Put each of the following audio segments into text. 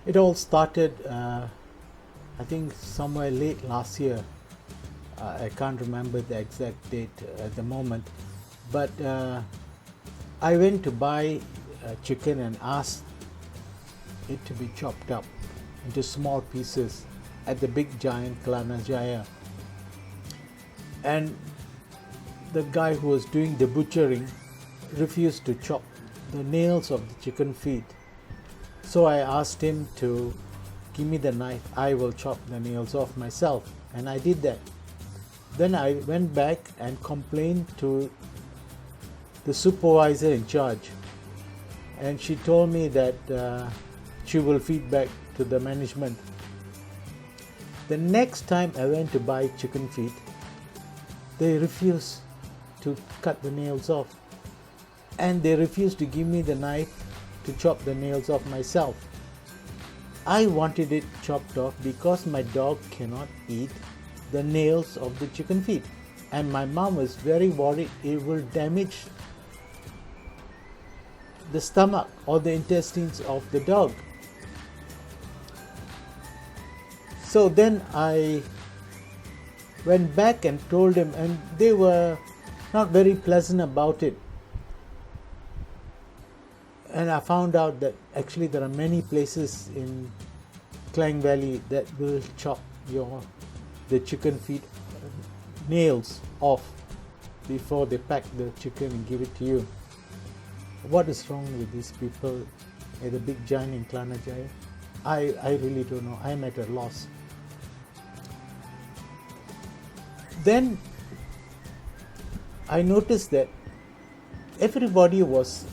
It all started, I think, somewhere late last year. I can't remember the exact date at the moment, but I went to buy chicken and asked it to be chopped up into small pieces at the big giant Kelana Jaya. And the guy who was doing the butchering refused to chop the nails of the chicken feet. So I asked him to give me the knife. I will chop the nails off myself, and I did that. Then I went back and complained to the supervisor in charge, and she told me that she will feed back to the management. The next time I went to buy chicken feet, they refused to cut the nails off, and they refused to give me the knife to chop the nails off myself. I wanted it chopped off because my dog cannot eat the nails of the chicken feet, and my mom was very worried it will damage the stomach or the intestines of the dog. So then I went back and told him, and they were not very pleasant about it. And I found out that actually there are many places in Klang Valley that will chop the chicken feet nails off before they pack the chicken and give it to you. What is wrong with these people at the big giant in Kelana Jaya? I really don't know. I'm at a loss. Then I noticed that everybody was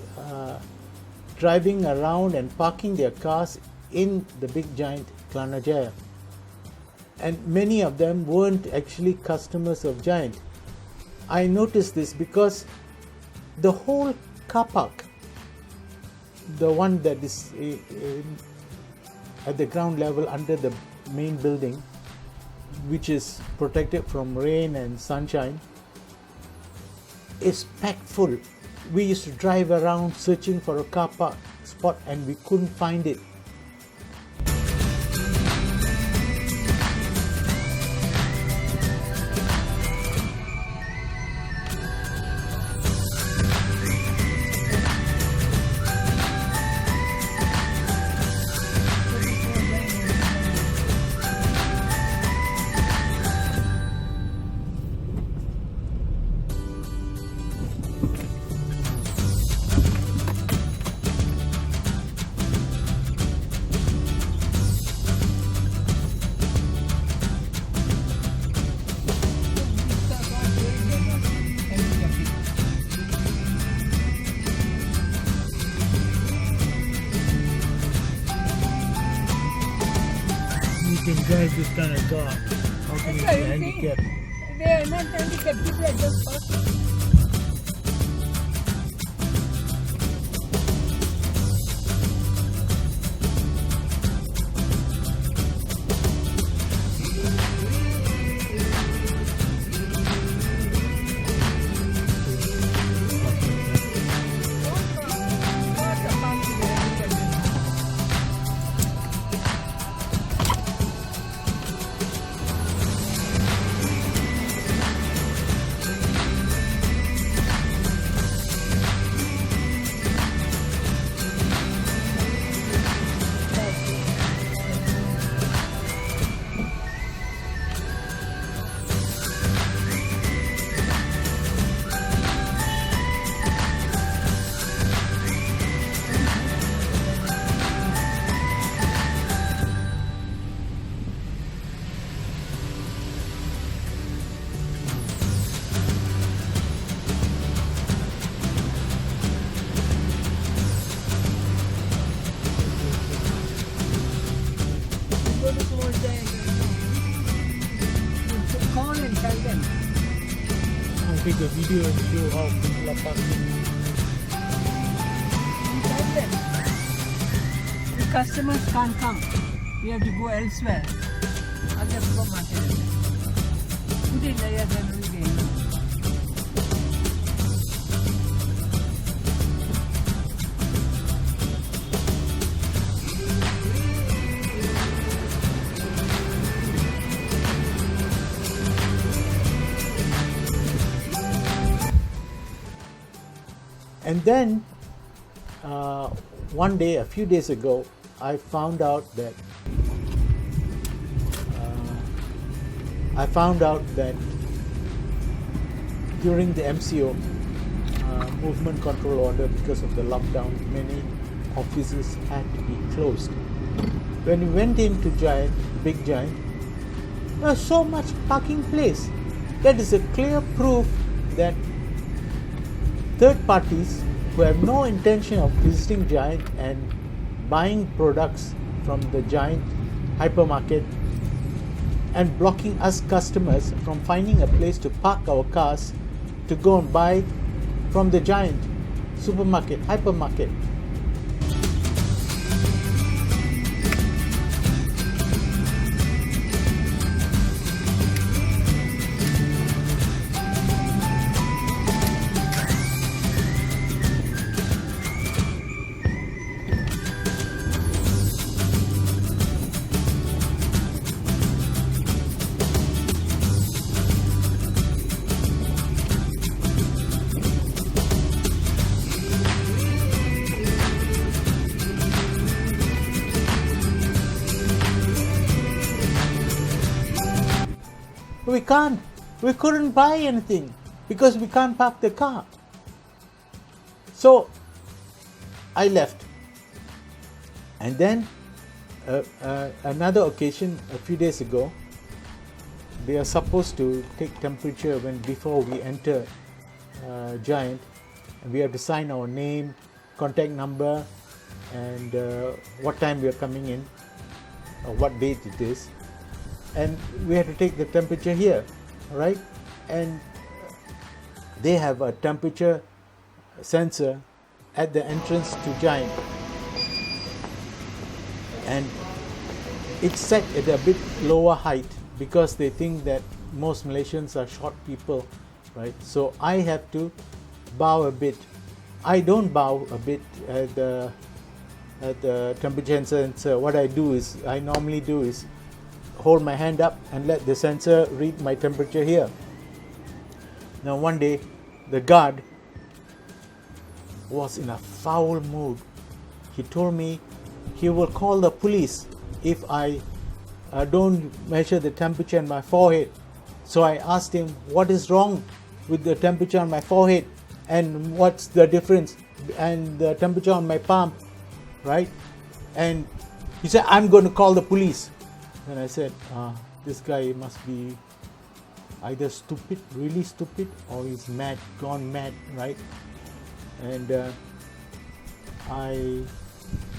driving around and parking their cars in the big giant Kelana Jaya, and many of them weren't actually customers of Giant. I noticed this because the whole car park, the one that is at the ground level under the main building, which is protected from rain and sunshine, is packed full. We used to drive around searching for a car park spot and we couldn't find it. You can drive this kind of car. How can you be handicapped? They are not handicapped, people are just passing. Call and tell them. I'll take a video and show how people are parking. Tell them. The customers can't come. We have to go elsewhere. Other supermarket. Put it there then we gain. And then one day, a few days ago, I found out that during the MCO movement control order, because of the lockdown, many offices had to be closed. When we went into Big Giant, there was so much parking place. That is a clear proof that third parties who have no intention of visiting Giant and buying products from the Giant hypermarket and blocking us customers from finding a place to park our cars to go and buy from the Giant supermarket, hypermarket. We couldn't buy anything because we can't park the car. So I left. And then another occasion, a few days ago, they are supposed to take temperature before we enter Giant, and we have to sign our name, contact number, and what time we are coming in, or what date it is. And we had to take the temperature here, right? And they have a temperature sensor at the entrance to Giant, and it's set at a bit lower height because they think that most Malaysians are short people, right? So I have to bow a bit. I don't bow a bit at the temperature sensor. What I normally do is hold my hand up and let the sensor read my temperature here. Now one day, the guard was in a foul mood. He told me he will call the police if I don't measure the temperature on my forehead. So I asked him, what is wrong with the temperature on my forehead and what's the difference and the temperature on my palm, right? And he said, I'm going to call the police. And I said, this guy must be either stupid, really stupid, or he's mad, gone mad, right? And I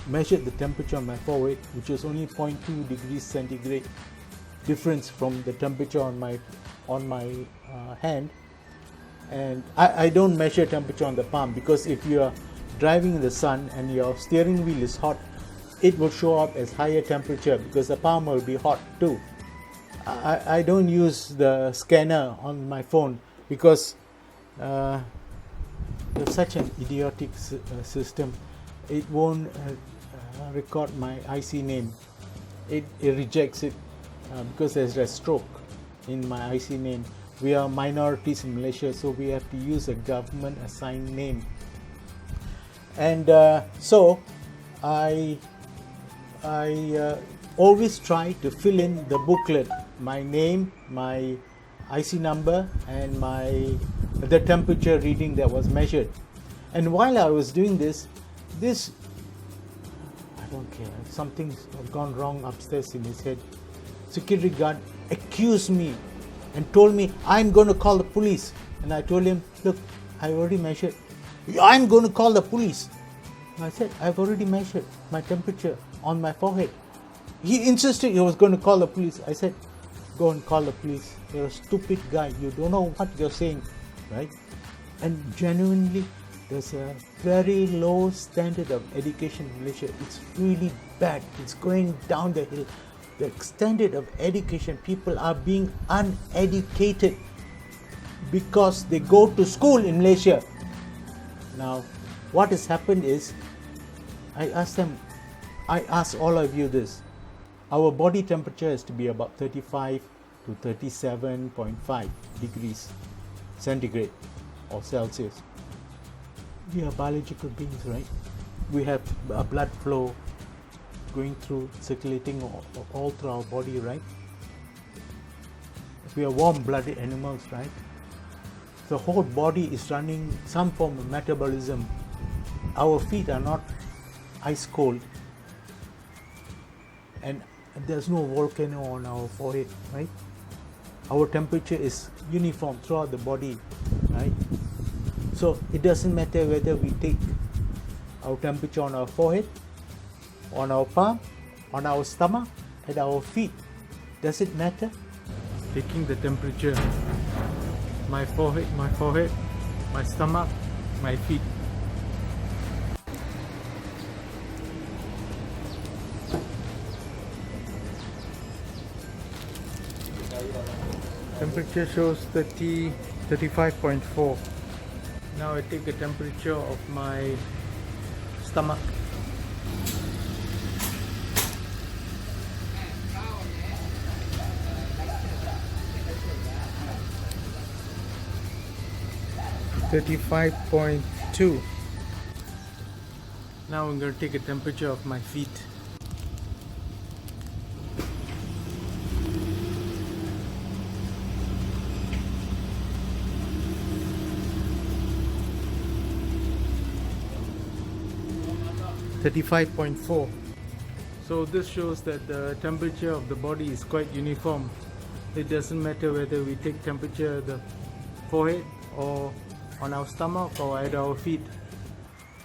measured the temperature on my forehead, which was only 0.2 degrees centigrade difference from the temperature on my hand. And I don't measure temperature on the palm, because if you are driving in the sun and your steering wheel is hot, it will show up as higher temperature because the palm will be hot too. I don't use the scanner on my phone because there's such an idiotic system. It won't record my IC name. It rejects it because there's a stroke in my IC name. We are minorities in Malaysia, so we have to use a government assigned name. And so I always try to fill in the booklet my name, my IC number, and the temperature reading that was measured. And while I was doing this, I don't care, something's gone wrong upstairs in his head. Security guard accused me and told me, I'm going to call the police. And I told him, look, I already measured. I'm going to call the police. I said, I've already measured my temperature on my forehead. He insisted he was going to call the police. I said, go and call the police. You're a stupid guy. You don't know what you're saying, right? And genuinely, there's a very low standard of education in Malaysia. It's really bad. It's going down the hill. The standard of education, people are being uneducated because they go to school in Malaysia. Now, what has happened is, I asked all of you this. Our body temperature has to be about 35 to 37.5 degrees centigrade or Celsius. We are biological beings, right? We have a blood flow going through, circulating all through our body, right? We are warm-blooded animals, right? The whole body is running some form of metabolism. Our feet are not ice cold, and there's no volcano on our forehead, right? Our temperature is uniform throughout the body, right? So it doesn't matter whether we take our temperature on our forehead, on our palm, on our stomach, at our feet. Does it matter? Taking the temperature, my forehead, my stomach, my feet. Temperature shows 35.4. Now I take the temperature of my stomach. .2. Now I'm going to take a temperature of my feet. .4. So this shows that the temperature of the body is quite uniform. It doesn't matter whether we take temperature at the forehead or on our stomach or at our feet.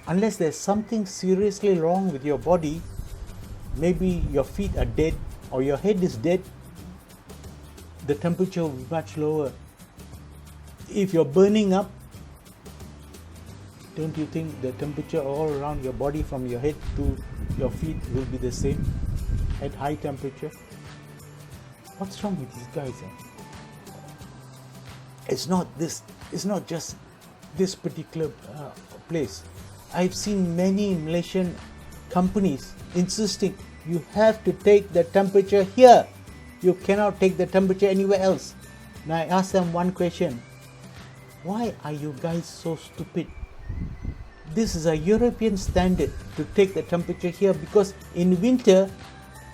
Unless there's something seriously wrong with your body, maybe your feet are dead or your head is dead, the temperature will be much lower. If you're burning up, don't you think the temperature all around your body from your head to your feet will be the same at high temperature? What's wrong with these guys? It's not just this particular place. I've seen many Malaysian companies insisting you have to take the temperature here. You cannot take the temperature anywhere else. Now I ask them one question. Why are you guys so stupid? This is a European standard to take the temperature here, because in winter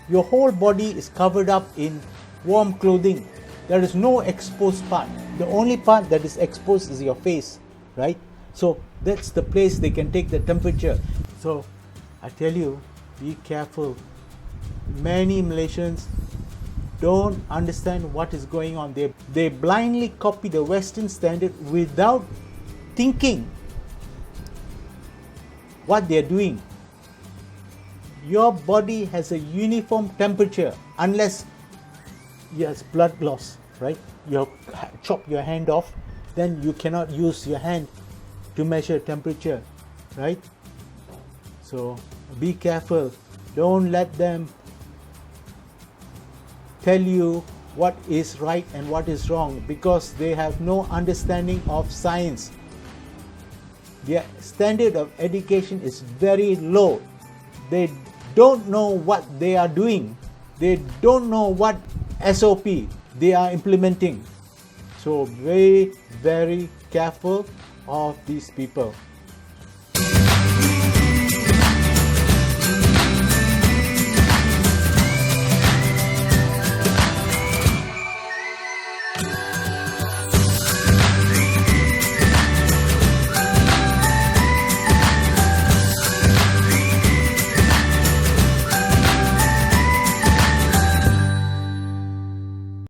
your whole body is covered up in warm clothing. There is no exposed part. The only part that is exposed is your face, right? So that's the place they can take the temperature. So I tell you, be careful. Many Malaysians don't understand what is going on. They blindly copy the Western standard without thinking what they're doing. Your body has a uniform temperature unless yes, blood loss, right? You chop your hand off, then you cannot use your hand to measure temperature, right? So be careful. Don't let them tell you what is right and what is wrong, because they have no understanding of science. Their standard of education is very low. They don't know what they are doing. They don't know what S.O.P they are implementing. So very, very careful of these people.